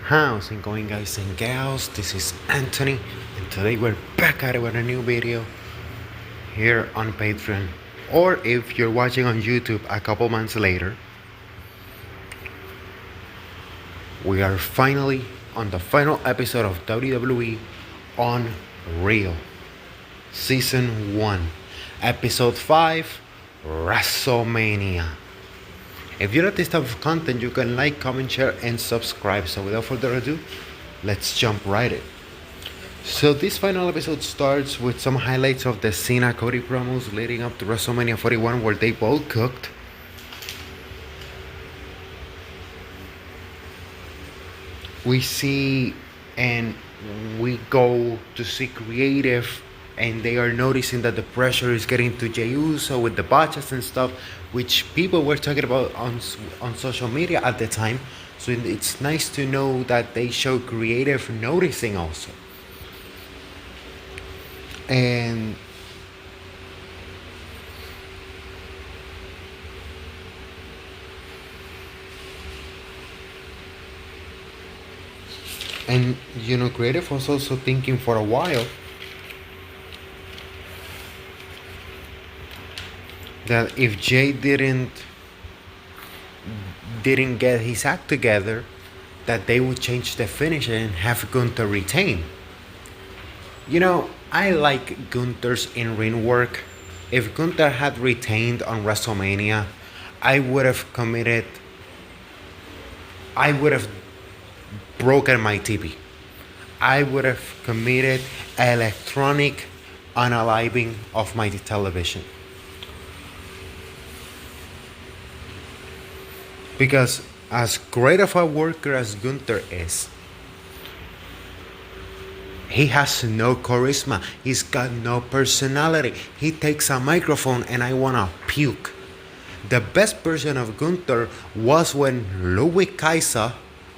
How's it going, guys and gals? This is Anthony, and today we're back at it with a new video here on Patreon. Or if you're watching on YouTube a couple months later, we are finally on the final episode of WWE on Real, Season 1, Episode 5, WrestleMania. If you like this type of content, you can like, comment, share, and subscribe. So without further ado, let's jump right in. So this final episode starts with some highlights of the Cena Cody promos leading up to WrestleMania 41, where they both cooked. We see and we go to see creative, and they are noticing that the pressure is getting to Jey Uso with the botches and stuff, which people were talking about on social media at the time. So it's nice to know that they show creative noticing also. And creative was also thinking for a while that if Jay didn't get his act together, that they would change the finish and have Gunther retain. I like Gunther's in-ring work. If Gunther had retained on WrestleMania, I would have broken my TV. I would have committed electronic unaliving of my television. Because as great of a worker as Gunther is, he has no charisma. He's got no personality. He takes a microphone and I wanna puke. The best version of Gunther was when Louis Kaiser,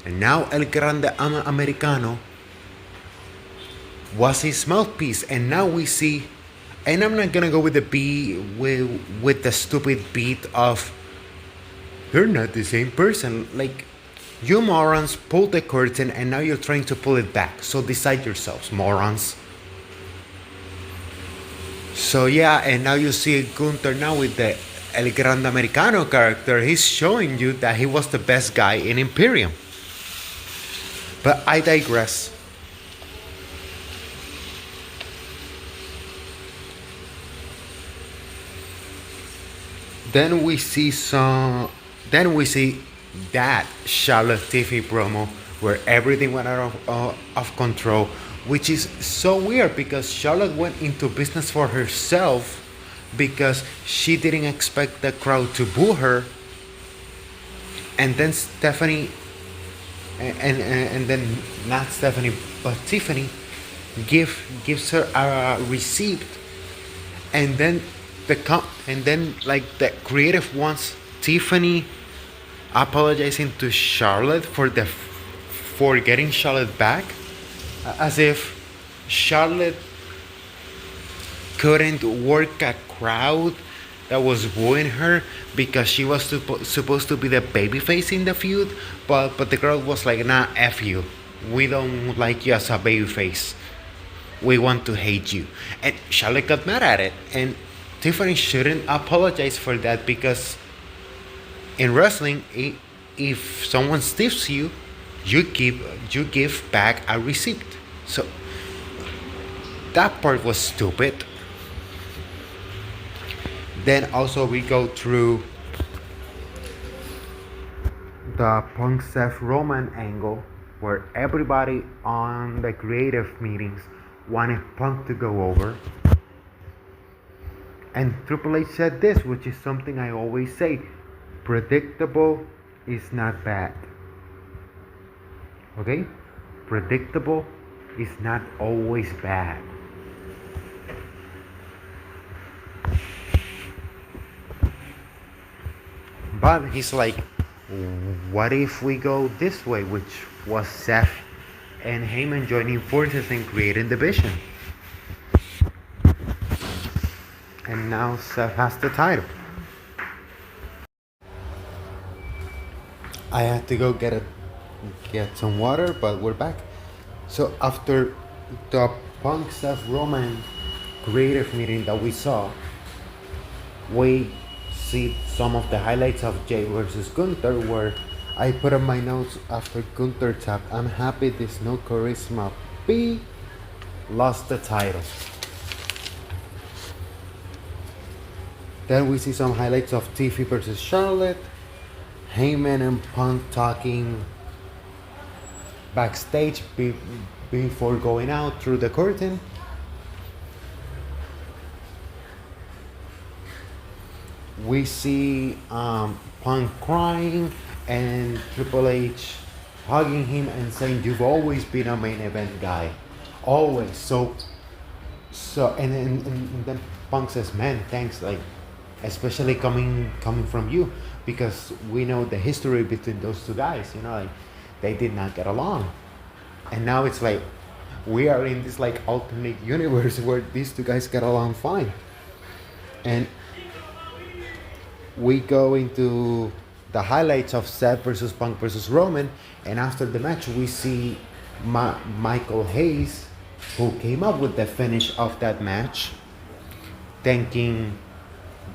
and now El Grande Americano, was his mouthpiece. And now we see, and I'm not gonna go with the stupid beat of "you're not the same person." Like, you morons pulled the curtain and now you're trying to pull it back. So decide yourselves, morons. So yeah, and now you see Gunther now with the El Grande Americano character. He's showing you that he was the best guy in Imperium. But I digress. Then we see that Charlotte Tiffany promo where everything went out of control, which is so weird because Charlotte went into business for herself because she didn't expect the crowd to boo her, and then Stephanie and then not Stephanie but Tiffany gives her a receipt, and then the creative wants Tiffany apologizing to Charlotte for getting Charlotte back, as if Charlotte couldn't work a crowd that was booing her because she was supposed to be the babyface in the feud, but the crowd was like, nah, F you, we don't like you as a babyface, we want to hate you. And Charlotte got mad at it, and Tiffany shouldn't apologize for that, because in wrestling, if someone stiffs you, you give back a receipt. So that part was stupid. Then also we go through the Punk Seth Roman angle, where everybody on the creative meetings wanted Punk to go over. And Triple H said this, which is something I always say: predictable is not bad. Okay? Predictable is not always bad. But he's like, what if we go this way, which was Seth and Heyman joining forces and creating division? And now Seth has the title. I had to go get a get some water, but we're back. So after the Punk Seth Roman creative meeting that we saw, we see some of the highlights of Jay versus Gunther, where I put on my notes after Gunther tap, I'm happy this no charisma P lost the title. Then we see some highlights of Tiffy versus Charlotte, Heyman and Punk talking backstage before going out through the curtain. We see Punk crying and Triple H hugging him and saying, "You've always been a main event guy, always." And then Punk says, "Man, thanks, like, especially coming from you, because we know the history between those two guys. You know, like they did not get along, and now it's like we are in this like alternate universe where these two guys get along fine." And we go into the highlights of Seth versus Punk versus Roman, and after the match we see Michael Hayes, who came up with the finish of that match, thanking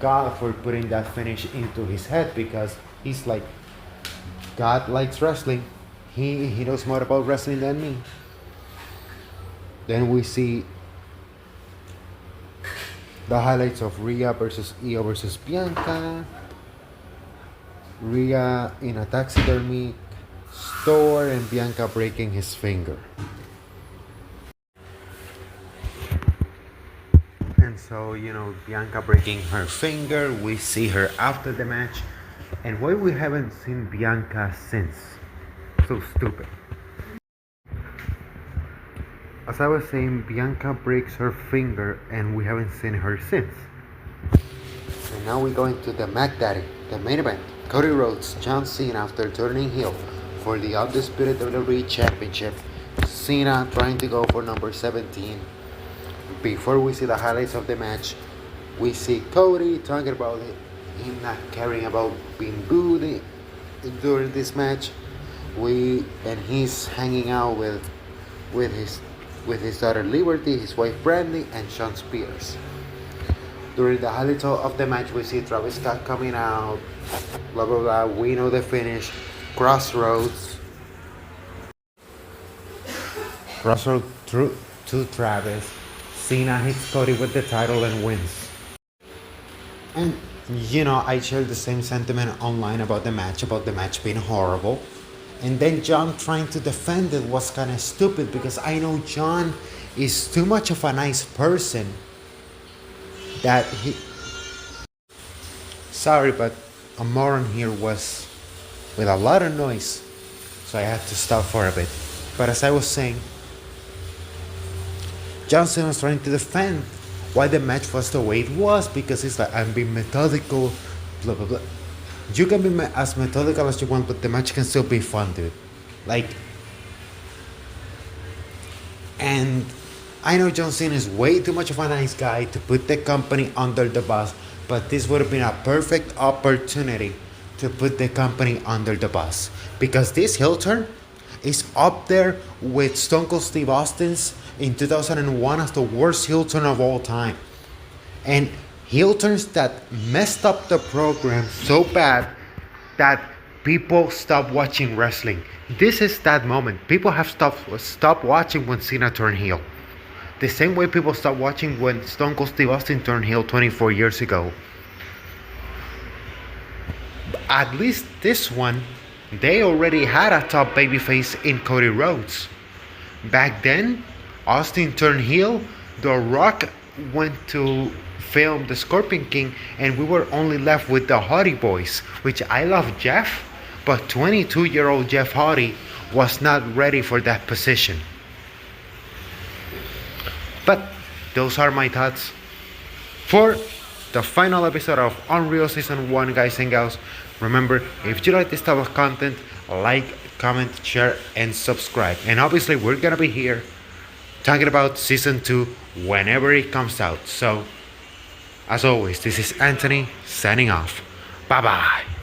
God for putting that finish into his head, because he's like, God likes wrestling. He knows more about wrestling than me. Then we see the highlights of Rhea versus Io versus Bianca. Rhea in a taxidermy store and Bianca breaking his finger. And so, Bianca breaking her finger, we see her after the match. And why we haven't seen Bianca since? So stupid. As I was saying, Bianca breaks her finger and we haven't seen her since. And now we go into the Mac Daddy, the main event. Cody Rhodes, John Cena after turning heel for the undisputed WWE Championship. Cena trying to go for number 17. Before we see the highlights of the match, we see Cody talking about him not caring about being booed during this match. And he's hanging out with his daughter Liberty, his wife Brandy, and Sean Spears. During the highlights of the match, we see Travis Scott coming out, blah blah blah. We know the finish. Crossroads through to Travis. Cena hits Cody with the title and wins. And I shared the same sentiment online about the match being horrible. And then John trying to defend it was kind of stupid, because I know John is too much of a nice person that he... Sorry, but a moron here was with a lot of noise, so I had to stop for a bit. But as I was saying, Johnson was trying to defend why the match was the way it was, because it's like, I'm being methodical, blah blah blah. You can be as methodical as you want, but the match can still be fun, dude. Like, and I know John Cena is way too much of a nice guy to put the company under the bus, but this would have been a perfect opportunity to put the company under the bus, because this heel turn is up there with Stone Cold Steve Austin's in 2001 as the worst heel turn of all time. And heel turns that messed up the program so bad that people stopped watching wrestling. This is that moment. People have stopped watching when Cena turned heel. The same way people stopped watching when Stone Cold Steve Austin turned heel 24 years ago. At least this one, they already had a top babyface in Cody Rhodes. Back then, Austin turned heel, The Rock went to film The Scorpion King, and we were only left with the Hardy Boys, which I love Jeff, but 22-year-old Jeff Hardy was not ready for that position. But those are my thoughts for the final episode of Unreal Season 1, guys and gals. Remember, if you like this type of content, like, comment, share, and subscribe. And obviously, we're gonna be here talking about Season 2 whenever it comes out. So, as always, this is Anthony signing off. Bye-bye.